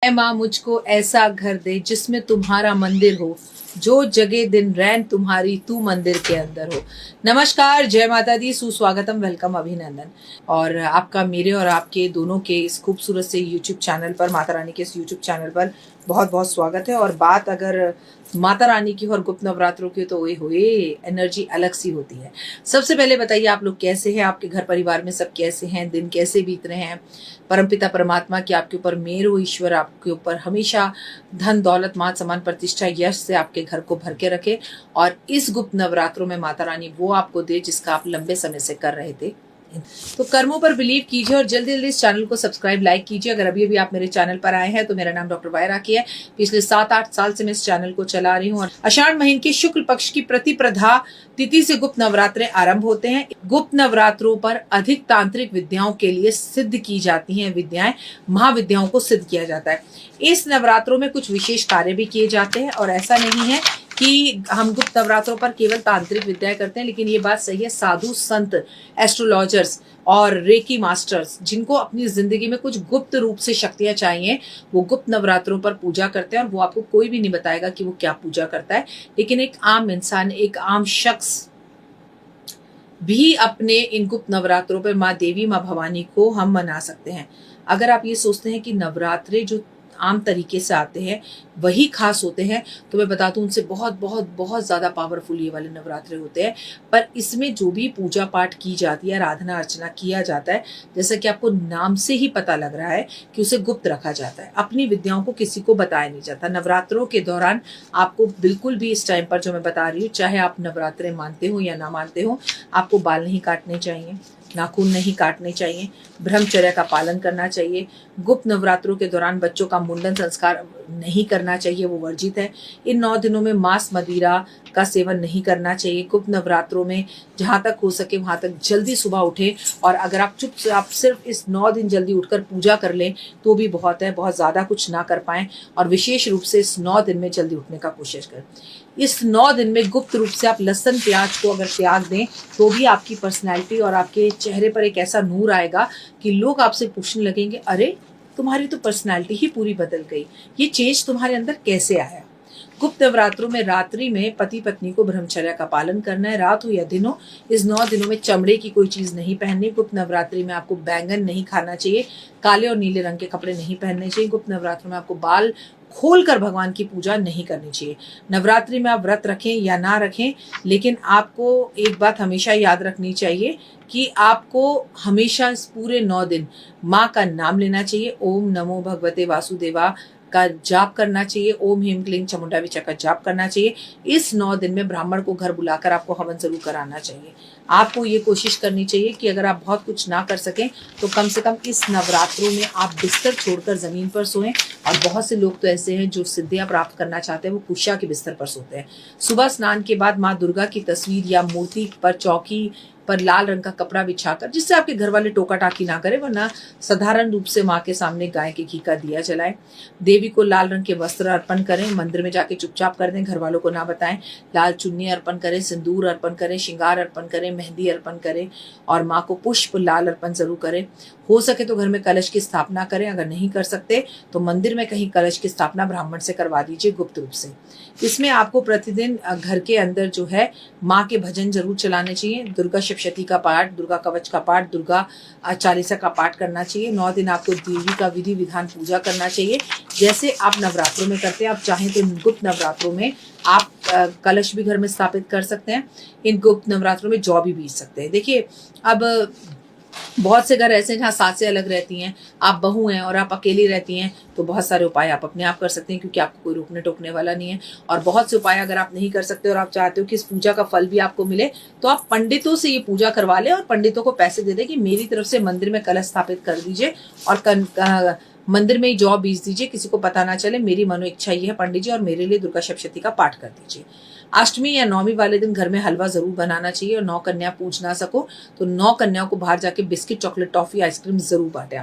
ऐ माँ मुझको ऐसा घर दे जिसमें तुम्हारा मंदिर हो, जो जगह दिन रैन तुम्हारी तू मंदिर के अंदर हो। नमस्कार, जय माता दी, सुस्वागतम, वेलकम, अभिनंदन। और आपका मेरे और आपके दोनों के इस खूबसूरत से यूट्यूब चैनल पर, माता रानी के इस यूट्यूब चैनल पर बहुत बहुत स्वागत है। और बात अगर माता रानी की और गुप्त नवरात्रों की तो ओए होए एनर्जी अलग सी होती है। सबसे पहले बताइए आप लोग कैसे हैं, आपके घर परिवार में सब कैसे हैं, दिन कैसे बीत रहे हैं। परमपिता परमात्मा की आपके ऊपर मेहर हो, ईश्वर आपके ऊपर हमेशा धन दौलत मान सम्मान प्रतिष्ठा यश से आपके घर को भर के रखे। और इस गुप्त नवरात्रों में माता रानी वो आपको दे जिसका आप लंबे समय से कर रहे थे। तो कर्मों पर बिलीव कीजिए और जल्दी जल्दी इस चैनल को सब्सक्राइब लाइक कीजिए। अगर अभी अभी आप मेरे चैनल पर आए हैं तो मेरा नाम डॉक्टर वाय राखी है। पिछले 7-8 साल से मैं इस चैनल को चला रही हूँ। और आषाढ़ महीने के शुक्ल पक्ष की प्रतिप्रधा तिथि से गुप्त नवरात्रे आरंभ होते हैं। गुप्त नवरात्रों पर अधिक तांत्रिक विद्याओं के लिए सिद्ध की जाती हैं विद्याएं, महाविद्याओं को सिद्ध किया जाता है। इस नवरात्रों में कुछ विशेष कार्य भी किए जाते हैं और ऐसा नहीं है कि हम गुप्त नवरात्रों पर केवल तांत्रिक विद्याएं करते हैं, लेकिन ये बात सही है, साधु संत, एस्ट्रोलॉजर्स और रेकी मास्टर्स जिनको अपनी जिंदगी में कुछ गुप्त रूप से शक्तियां चाहिए, वो गुप्त नवरात्रों पर पूजा करते हैं। और वो आपको कोई भी नहीं बताएगा कि वो क्या पूजा करता है, लेकिन एक आम इंसान, एक आम शख्स भी अपने इन गुप्त नवरात्रों पर माँ देवी, माँ भवानी को हम मना सकते हैं। अगर आप ये सोचते हैं कि नवरात्रे जो आम तरीके से आते हैं वही खास होते हैं, तो मैं बता दूं उनसे बहुत बहुत बहुत ज्यादा पावरफुल ये वाले नवरात्रे होते हैं। पर इसमें जो भी पूजा पाठ की जाती है, आराधना अर्चना किया जाता है, जैसा कि आपको नाम से ही पता लग रहा है कि उसे गुप्त रखा जाता है। अपनी विद्याओं को किसी को बताया नहीं जाता। नवरात्रों के दौरान आपको बिल्कुल भी इस टाइम पर जो मैं बता रही हूँ, चाहे आप नवरात्रे मानते हो या ना मानते हो, आपको बाल नहीं काटने चाहिए, नाखून नहीं काटने चाहिए, ब्रह्मचर्य का पालन करना चाहिए। गुप्त नवरात्रों के दौरान बच्चों का मुंडन संस्कार नहीं करना चाहिए, वो वर्जित है। इन 9 दिनों में मांस मदिरा का सेवन नहीं करना चाहिए। गुप्त नवरात्रों में जहाँ तक हो सके वहाँ तक जल्दी सुबह उठे। और अगर आप सिर्फ इस 9 दिन जल्दी उठकर पूजा कर लें तो भी बहुत है, बहुत ज़्यादा कुछ ना कर पाएं। और विशेष रूप से इस 9 दिन में जल्दी उठने का कोशिश करें। इस 9 दिन में गुप्त रूप से आप लहसुन प्याज को अगर त्याग दें तो भी आपकी पर्सनैलिटी और आपके चेहरे पर एक ऐसा नूर आएगा कि लोग आपसे पूछने लगेंगे, अरे तुम्हारी तो पर्सनैलिटी ही पूरी बदल गई, ये चेंज तुम्हारे अंदर कैसे आया। गुप्त नवरात्रों में रात्रि में पति पत्नी को ब्रह्मचर्य का पालन करना है, रात हो या दिन हो। इस 9 दिनों में चमड़े की कोई चीज नहीं पहननी। गुप्त नवरात्रि में आपको बैंगन नहीं खाना चाहिए, काले और नीले रंग के कपड़े नहीं पहनने चाहिए। गुप्त नवरात्रों में आपको बाल खोलकर भगवान की पूजा नहीं करनी चाहिए। नवरात्रि में आप व्रत रखें या ना रखें, लेकिन आपको एक बात हमेशा याद रखनी चाहिए कि आपको हमेशा इस पूरे 9 दिन माँ का नाम लेना चाहिए। ओम नमो भगवते वासुदेवा का जाप करना चाहिए। ओम ह्रीं क्लीं चामुंडा विचा का जाप करना चाहिए। इस 9 दिन में ब्राह्मण को घर बुलाकर आपको हवन जरूर कराना चाहिए। आपको ये कोशिश करनी चाहिए कि अगर आप बहुत कुछ ना कर सकें तो कम से कम इस नवरात्रों में आप बिस्तर छोड़कर जमीन पर सोएं। और बहुत से लोग तो ऐसे हैं जो सिद्धियां प्राप्त करना चाहते हैं, वो कुशा के बिस्तर पर सोते हैं। सुबह स्नान के बाद माँ दुर्गा की तस्वीर या मूर्ति पर चौकी पर लाल रंग का कपड़ा बिछाकर, जिससे आपके घर वाले टोका टाकी ना करें, वरना साधारण रूप से माँ के सामने गाय के घी का दिया जलाएं। देवी को लाल रंग के वस्त्र अर्पण करें। मंदिर में जाके चुपचाप कर दें, घर वालों को ना बताएं। लाल चुन्नी अर्पण करें, सिंदूर अर्पण करें, श्रृंगार अर्पण करें, मेहंदी अर्पण करें और माँ को पुष्प लाल अर्पण जरूर करें। हो सके तो घर में कलश की स्थापना करें। अगर नहीं कर सकते तो मंदिर में कहीं कलश की स्थापना ब्राह्मण से करवा दीजिए गुप्त रूप से। इसमें आपको प्रतिदिन घर के अंदर जो है माँ के भजन जरूर चलाने चाहिए। दुर्गा सप्तशती का पाठ, दुर्गा कवच का पाठ, दुर्गा चालीसा का पाठ करना चाहिए। 9 दिन आपको देवी का विधि विधान पूजा करना चाहिए, जैसे आप नवरात्रों में करते हैं। आप चाहें तो गुप्त नवरात्रों में आप कलश भी घर में स्थापित कर सकते हैं। इन गुप्त नवरात्रों में जौ भी बीज सकते हैं। देखिए, अब बहुत से घर ऐसे हैं जहाँ सास से अलग रहती हैं, आप बहू हैं और आप अकेली रहती हैं, तो बहुत सारे उपाय आप अपने आप कर सकते हैं, क्योंकि आपको कोई रोकने टोकने वाला नहीं है। और बहुत से उपाय अगर आप नहीं कर सकते और आप चाहते हो कि इस पूजा का फल भी आपको मिले, तो आप पंडितों से ये पूजा करवा लें और पंडितों को पैसे दे दें कि मेरी तरफ से मंदिर में कलश स्थापित कर दीजिए और मंदिर में ही जौ बीज दीजिए, किसी को पता ना चले, मेरी मनो इच्छा ये है पंडित जी, और मेरे लिए दुर्गा सप्तशती का पाठ कर दीजिए। अष्टमी या नौमी वाले दिन घर में हलवा जरूर बनाना चाहिए, और 9 कन्या पूज ना सको तो 9 कन्याओं को बाहर जाके बिस्किट, चॉकलेट, टॉफी, आइसक्रीम जरूर बांटे।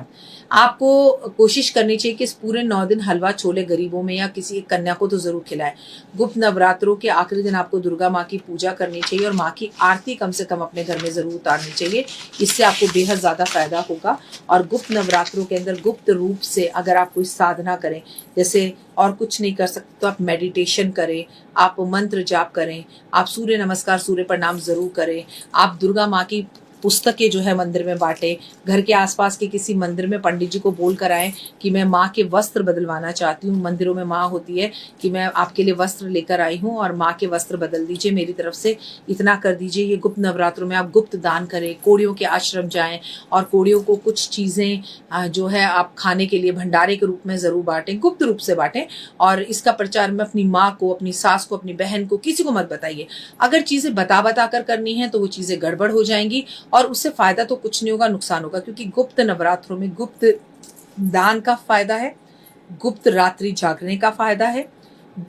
आपको कोशिश करनी चाहिए कि इस पूरे 9 दिन हलवा छोले गरीबों में या किसी एक कन्या को तो जरूर खिलाए। गुप्त नवरात्रों के आखिरी दिन आपको दुर्गा माँ की पूजा करनी चाहिए और माँ की आरती कम से कम अपने घर में जरूर उतारनी चाहिए। इससे आपको बेहद ज्यादा फायदा होगा। और गुप्त नवरात्रों के अंदर गुप्त रूप से अगर आप कोई साधना करें, जैसे और कुछ नहीं कर सकते तो आप मेडिटेशन करें, आप मंत्र जाप करें, आप सूर्य नमस्कार, सूर्य प्रणाम जरूर करें, आप दुर्गा माँ की पुस्तकें जो है मंदिर में बांटे, घर के आसपास के किसी मंदिर में पंडित जी को बोल कर आए कि मैं माँ के वस्त्र बदलवाना चाहती हूँ। मंदिरों में माँ होती है कि मैं आपके लिए वस्त्र लेकर आई हूँ और माँ के वस्त्र बदल दीजिए, मेरी तरफ से इतना कर दीजिए। ये गुप्त नवरात्रों में आप गुप्त दान करें, कोड़ियों के आश्रम जाएं और कोड़ियों को कुछ चीजें जो है आप खाने के लिए भंडारे के रूप में जरूर बांटें, गुप्त रूप से बांटें। और इसका प्रचार में अपनी माँ को, अपनी सास को, अपनी बहन को, किसी को मत बताइए। अगर चीजें बता कर करनी है तो वो चीजें गड़बड़ हो जाएंगी और उससे फायदा तो कुछ नहीं होगा, नुकसान होगा। क्योंकि गुप्त नवरात्रों में गुप्त दान का फायदा है, गुप्त रात्रि जागने का फायदा है,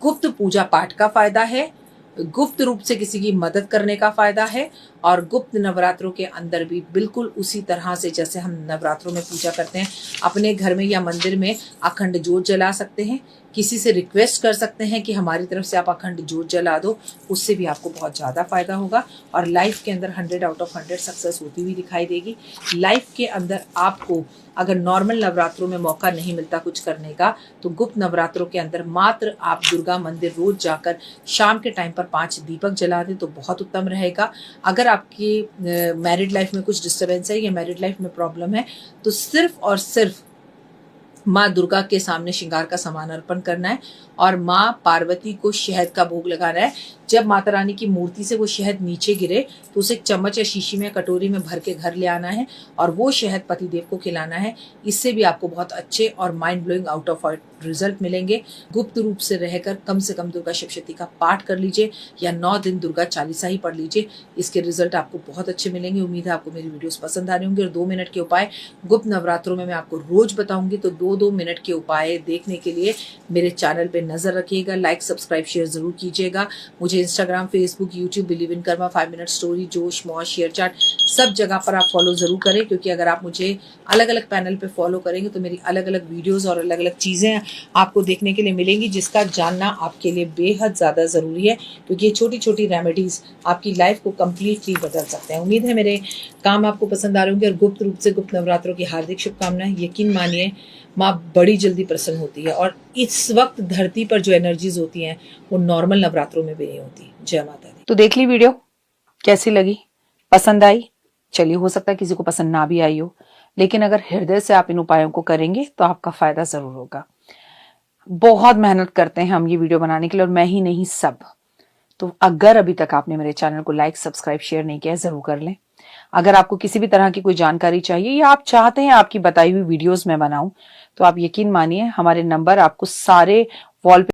गुप्त पूजा पाठ का फायदा है, गुप्त रूप से किसी की मदद करने का फायदा है। और गुप्त नवरात्रों के अंदर भी बिल्कुल उसी तरह से जैसे हम नवरात्रों में पूजा करते हैं, अपने घर में या मंदिर में अखंड ज्योत जला सकते हैं। किसी से रिक्वेस्ट कर सकते हैं कि हमारी तरफ से आप अखंड ज्योत जला दो, उससे भी आपको बहुत ज़्यादा फायदा होगा। और लाइफ के अंदर 100 आउट ऑफ 100 सक्सेस होती हुई दिखाई देगी। लाइफ के अंदर आपको अगर नॉर्मल नवरात्रों में मौका नहीं मिलता कुछ करने का, तो गुप्त नवरात्रों के अंदर मात्र आप दुर्गा मंदिर रोज जाकर शाम के टाइम पर 5 दीपक जला दें तो बहुत उत्तम रहेगा। अगर आपकी मैरिड लाइफ में कुछ डिस्टर्बेंस है या मैरिड लाइफ में प्रॉब्लम है तो सिर्फ और सिर्फ माँ दुर्गा के सामने श्रृंगार का सामान अर्पण करना है और माँ पार्वती को शहद का भोग लगाना है। जब माता रानी की मूर्ति से वो शहद नीचे गिरे तो उसे एक चम्मच या शीशी में, कटोरी में भर के घर ले आना है और वो शहद पतिदेव को खिलाना है। इससे भी आपको बहुत अच्छे और mind blowing out of result मिलेंगे। गुप्त रूप से रहकर कम से कम दुर्गा सप्तशती का पाठ कर लीजिए या 9 दिन दुर्गा चालीसा ही पढ़ लीजिए, इसके रिजल्ट आपको बहुत अच्छे मिलेंगे। उम्मीद है आपको मेरी वीडियोस पसंद आ रही होंगी। और 2 मिनट के उपाय गुप्त नवरात्रों में मैं आपको रोज बताऊंगी, तो 2-2 मिनट के उपाय देखने के लिए मेरे चैनल पे नजर रखिएगा। लाइक, सब्सक्राइब, शेयर जरूर कीजिएगा। मुझे Instagram, Facebook, YouTube, believe in Karma, 5 minute story, जोश, मौज, शेयर चैट, सब जगह पर आप फॉलो जरूर करें। क्योंकि अगर आप मुझे अलग अलग पैनल पे फॉलो करेंगे तो मेरी अलग अलग वीडियोस और अलग अलग चीजें आपको देखने के लिए मिलेंगी, जिसका जानना आपके लिए बेहद ज्यादा जरूरी है। क्योंकि ये छोटी छोटी रेमेडीज आपकी लाइफ को कंप्लीटली बदल सकते हैं। उम्मीद है मेरे काम आपको पसंद आ रहे होंगे। और गुप्त रूप से गुप्त नवरात्रों की हार्दिक शुभकामनाएं। यकीन मानिए माँ बड़ी जल्दी प्रसन्न होती है और इस वक्त धरती पर जो एनर्जीज होती हैं वो नॉर्मल नवरात्रों में भी नहीं होती। जय माता दी। तो देख ली वीडियो, कैसी लगी, पसंद आई? चलिए, हो सकता है किसी को पसंद ना भी आई हो, लेकिन अगर हृदय से आप इन उपायों को करेंगे तो आपका फायदा जरूर होगा। बहुत मेहनत करते हैं हम ये वीडियो बनाने के लिए, और मैं ही नहीं सब। तो अगर अभी तक आपने मेरे चैनल को लाइक, सब्सक्राइब, शेयर नहीं किया है, जरूर कर लें। अगर आपको किसी भी तरह की कोई जानकारी चाहिए या आप चाहते हैं आपकी बताई हुई वीडियोस मैं बनाऊं, तो आप यकीन मानिए हमारे नंबर आपको सारे वॉल